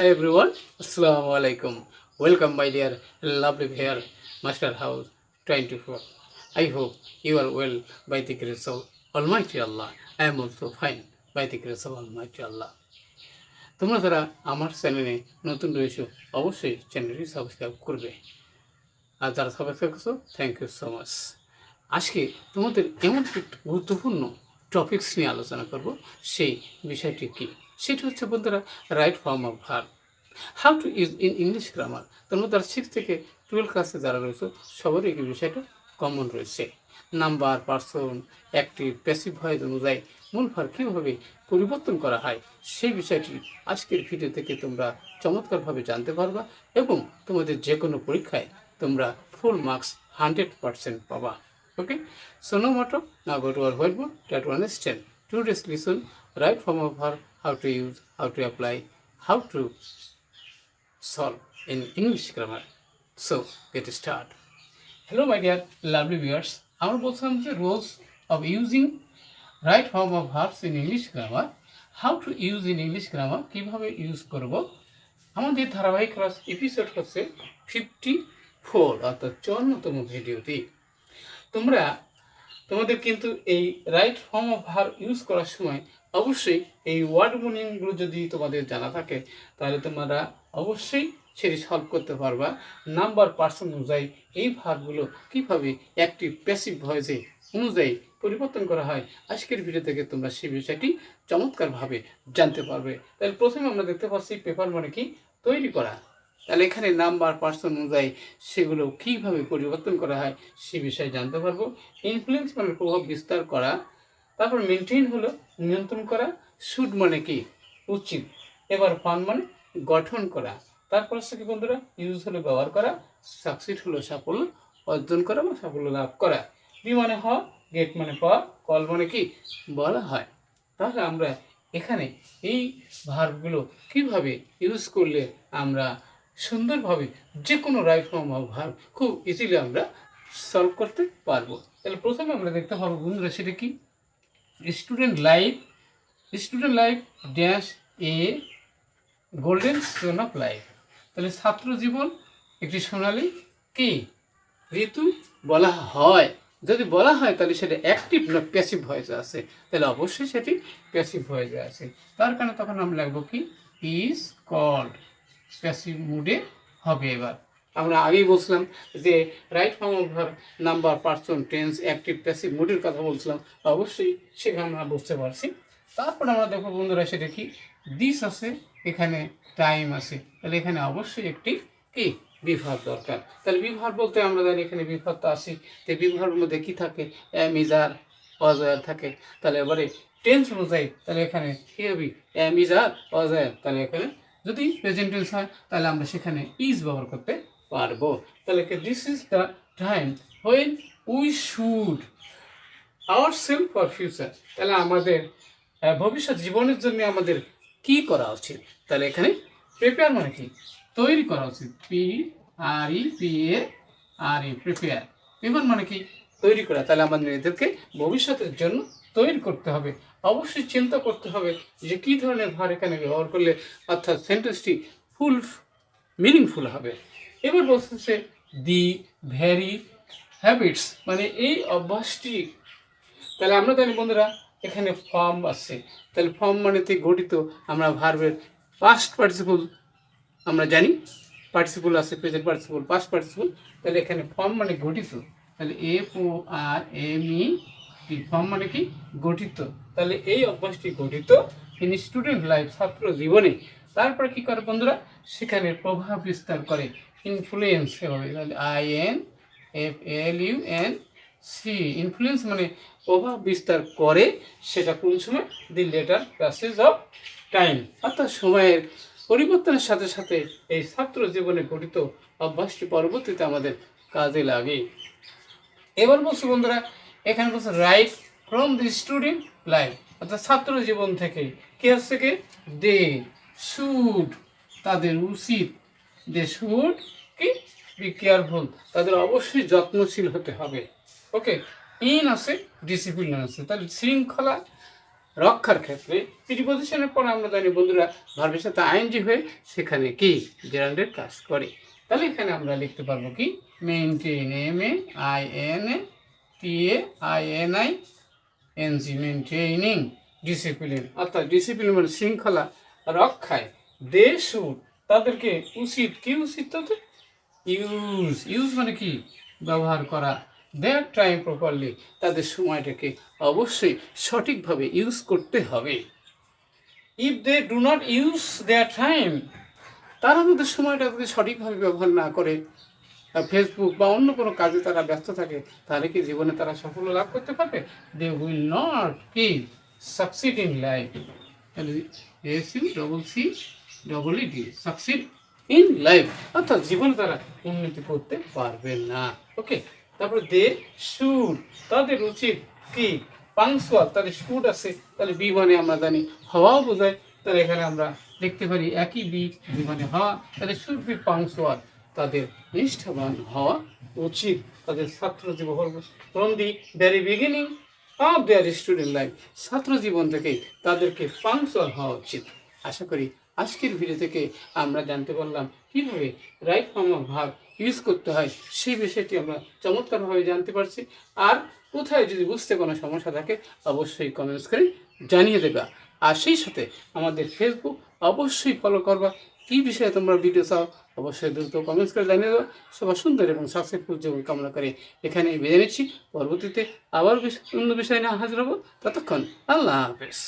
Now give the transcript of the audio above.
Hi everyone, Assalamu alaikum. Welcome my dear lovely here, Master House 24. I hope you are well by the grace of Almighty Allah. I am also fine by the grace of Almighty Allah. তোমরা যারা আমার চ্যানেলে নতুন রয়েছো অবশ্যই চ্যানেলটি subscribe করবে, আর যারা সাবস্ক্রাইব করছো থ্যাংক ইউ সো মাচ। আজকে তোমাদের এমন একটি গুরুত্বপূর্ণ টপিকস নিয়ে আলোচনা করব। সেই বিষয়টি কি? সেটা হচ্ছে বন্ধুরা right form of verb, how to use in English grammar. তোমরা তারা 6 থেকে 12 ক্লাসে যারা রয়েছে সবারই এই বিষয়টা কমন রয়েছে। Number, person, active, passive voice অনুযায়ী মূল ভার্ব কীভাবে পরিবর্তন করা হয় সেই বিষয়টি আজকের ভিডিও থেকে তোমরা চমৎকারভাবে জানতে পারবা এবং তোমাদের যে কোনো পরীক্ষায় তোমরা ফুল মার্কস 100% পাবা। Okay, so no matter, now go to our whiteboard, try to understand today's lesson, right form of verb, how to use, how to apply, how to solve in English grammar. So get start. Hello my dear lovely viewers, আমরা বলছিলাম যে rules of using right form of verbs in English grammar, how to use in English grammar, কিভাবে use করব। আমাদের ধারাবাহিক class episode হচ্ছে 54 অর্থাৎ 54তম ভিডিওটি। তোমাদের কিন্তু এই right form of verb use করার সময় অবশ্যই এই ওয়ার্ড মিনিংগুলো যদি তোমাদের জানা থাকে তাহলে তোমরা অবশ্যই সেটি সলভ করতে পারবা। নাম্বার, পার্সন অনুযায়ী এই ভার্বগুলো কীভাবে অ্যাক্টিভ, প্যাসিভ ভয়েসে অনুযায়ী পরিবর্তন করা হয় আজকের ভিডিও থেকে তোমরা সেই বিষয়টি চমৎকারভাবে জানতে পারবে। তাহলে প্রথমে আমরা দেখতে পাচ্ছি পেপার মানে কি তৈরি করা। তাহলে এখানে নাম্বার, পার্সন অনুযায়ী সেগুলো কীভাবে পরিবর্তন করা হয় সে বিষয়ে জানতে পারবো। ইনফ্লুয়েন্স মানে প্রভাব বিস্তার করা, তারপর মেনটেন হলো নিয়ন্ত্রণ করা, শুড মানে কি উচিত, এবার ফান মানে গঠন করা, তারপর হচ্ছে কি বন্ধুরা ইউজ হলো ব্যবহার করা, সাকসিড হলো সাফল্য অর্জন করা বা সাফল্য লাভ করা, বি মানে হওয়া, গেট মানে পাওয়া, কল মানে কি বলা হয়। তাহলে আমরা এখানে এই ভার্বগুলো কীভাবে ইউজ করলে আমরা সুন্দরভাবে যে কোনো রাইট ফর্ম অফ ভার্ব খুব ইজিলি আমরা সলভ করতে পারবো। তাহলে প্রথমে আমরা দেখতে পাবো বন্ধুরা সেটা কি student life dash a golden stone of life. তাহলে ছাত্র জীবন একটি সোনালি কি ঋতু বলা হয়। যদি বলা হয় তাহলে সেটা অ্যাক্টিভ না প্যাসিভ ভয়েসে আছে, তাহলে অবশ্যই সেটি প্যাসিভ ভয়েসে আছে। তার কারণে তখন আমরা লিখবো কি ইজ কল্ড, প্যাসিভ মুডে হবে। এবার আমরা আগেই বলছিলাম যে right form of verb number, person, tense, active, passive মুডের কথা বলছিলাম, অবশ্যই সেখানে আমরা বুঝতে পারছি। তারপর আমরা দেখো বন্ধুরা সেটা কি দিস আছে, এখানে টাইম আছে, তাহলে এখানে অবশ্যই একটি কি বিভাগ দরকার। তাহলে বিভাগ বলতে আমরা জানি এখানে বিভাগটা আসি, তো বিভাগের মধ্যে কী থাকে am, is, are, was, were থাকে। তাহলে এবারে টেন্স অনুযায়ী তাহলে এখানে কী হবে am, is, are, was, were. তাহলে এখানে যদি প্রেজেন্ট টেন্স হয় তাহলে আমরা সেখানে ইজ ব্যবহার করতে পারবো। তাহলে this is the time when we should our self for future. তাহলে আমাদের ভবিষ্যৎ জীবনের জন্য আমাদের কি করা উচিত। তাহলে এখানে প্রিপেয়ার মানে কি তৈরি করা উচিত, PREPARE প্রিপেয়ার। প্রিপেয়ার মানে কি তৈরি করা। তাহলে আমাদের এদেরকে ভবিষ্যতের জন্য তৈরি করতে হবে। অবশ্যই চিন্তা করতে হবে যে কী ধরনের ভার এখানে ব্যবহার করলে অর্থাৎ সেন্টেন্সটি ফুল মিনিংফুল হবে। এবার বলতেছে দি ভ্যারি হ্যাবিটস মানে এই অভ্যাসটি। তাহলে আমরা জানি বন্ধুরা এখানে ফর্ম আছে, তাহলে ফর্ম মানেতে গঠিত। আমরা ভার্বের পাস্ট পার্টিসিপল আমরা জানি, পার্টিসিপল আছে প্রেজেন্ট পার্টিসিপল, পাস্ট পার্টিসিপল। তাহলে এখানে ফর্ম মানে গঠিত, তাহলে FORMED ফর্ম মানে কি গঠিত। তাহলে এই অভ্যাসটি গঠিত ইন স্টুডেন্ট লাইফ ছাত্র জীবনে। তারপরে কি করে বন্ধুরা সেখানে প্রভাব বিস্তার করে, ইনফ্লুয়েন্স হবে, তাহলে INFLUENC। ইনফ্লুয়েন্স মানে প্রভাব বিস্তার করে, সেটা কোন সময় the letter passage of time অর্থাৎ সময়ের পরিবর্তনের সাথে সাথে এই ছাত্র জীবনে গঠিত অভ্যাসটি পরবর্তীতে আমাদের কাজে লাগে। এবার বলছি বন্ধুরা এখানে বলছে right from the student life অর্থাৎ ছাত্র জীবন থেকে কি আসছে কি দে শুড তাদের উচিত, দে শুড কি বি কেয়ারফুল তাদের অবশ্যই যত্নশীল হতে হবে। ওকে, ইন আছে ডিসিপ্লিন আছে, তাহলে শৃঙ্খলা রক্ষার ক্ষেত্রে প্রিপজিশনের পর আমরা জানি বন্ধুরা ভার্বের সাথে আইএনজি হয়ে সেখানে কি জেরান্ডের কাজ করে। তাহলে এখানে আমরা লিখতে পারবো কি মেইনটেইন, MEINTAINING, মেইনটেইনিং ডিসিপ্লিন, অর্থাৎ ডিসিপ্লিন মানে শৃঙ্খলা রক্ষায় দে শুড, তাদেরকে উচিত, কি উচিত তাদের ইউজ মানে কি ব্যবহার করা, দেয়ার টাইম প্রপারলি, তাদের সময়টাকে অবশ্যই সঠিকভাবে ইউজ করতে হবে। If they do not use their time, তারা তাদের সময়টা যদি সঠিকভাবে ব্যবহার না করে, ফেসবুক বা অন্য কোনো কাজে তারা ব্যস্ত থাকে, তাহলে কি জীবনে তারা সাফল্য লাভ করতে পারবে? দে উইল নট কি succeed in life, SUCCEED, succeed in life, অর্থাৎ জীবনে তারা উন্নতি করতে পারবে না। ওকে, তারপরে দে শুড, তাদের উচিত কি পাংচুয়াল, তাদের শুড আছে, তাহলে বি মানে আমরা জানি হওয়াও বোঝায়, তাহলে এখানে আমরা দেখতে পারি একই বি মানে হওয়া, তাহলে শুড বি পাংচুয়াল, তাদের নিষ্ঠাবান হওয়া উচিত, তাদের ছাত্র জীবন from the very beginning of their student life, ছাত্র জীবন থেকেই তাদেরকে পাংচুয়াল হওয়া উচিত। আশা করি আজকের ভিডিও থেকে আমরা জানতে পারলাম কীভাবে right form of verb use করতে হয়, সেই বিষয়টি আমরা চমৎকারভাবে জানতে পারছি। আর কোথায় যদি বুঝতে কোনো সমস্যা থাকে অবশ্যই কমেন্টস করে জানিয়ে দেবা। আর সেই সাথে আমাদের ফেসবুক অবশ্যই ফলো করবা। কী বিষয়ে তোমরা ভিডিও চাও অবশ্যই দ্রুত কমেন্টস করে জানিয়ে দেবো। সবার সুন্দর এবং সাকসেসফুল জীবন কামনা করে এখানে বিদায় নিচ্ছি। পরবর্তীতে আবার অন্য বিষয় নিয়ে হাজির হবো। ততক্ষণ আল্লাহ হাফেজ।